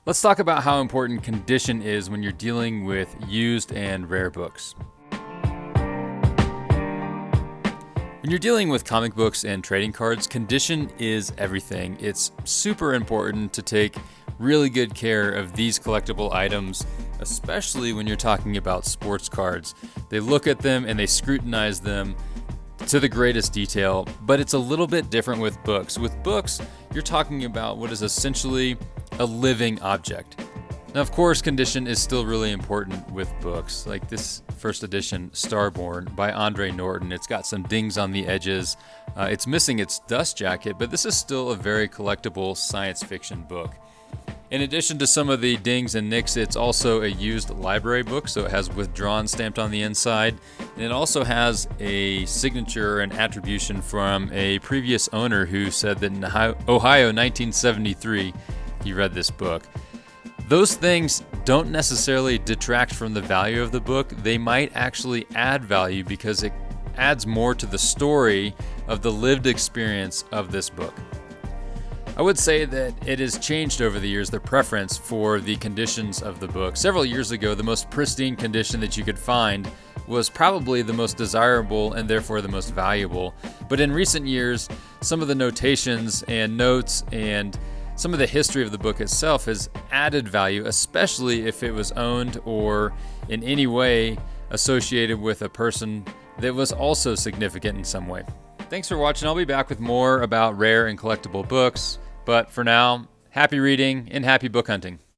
Let's talk about how important condition is when you're dealing with used and rare books. When you're dealing with comic books and trading cards, condition is everything. It's super important to take really good care of these collectible items, especially when you're talking about sports cards. They look at them and they scrutinize them to the greatest detail, but it's a little bit different with books. With books, you're talking about what is essentially a living object. Now, of course, condition is still really important with books, like this first edition, Starborn, by Andre Norton. It's got some dings on the edges. It's missing its dust jacket, but this is still a very collectible science fiction book. In addition to some of the dings and nicks, it's also a used library book, so it has withdrawn stamped on the inside. And it also has a signature and attribution from a previous owner who said that in Ohio 1973, he read this book. Those things don't necessarily detract from the value of the book. They might actually add value because it adds more to the story of the lived experience of this book. I would say that it has changed over the years, the preference for the conditions of the book. Several years ago, the most pristine condition that you could find was probably the most desirable and therefore the most valuable. But in recent years, some of the notations and notes and some of the history of the book itself has added value, especially if it was owned or in any way associated with a person that was also significant in some way. Thanks for watching. I'll be back with more about rare and collectible books. But for now, happy reading and happy book hunting.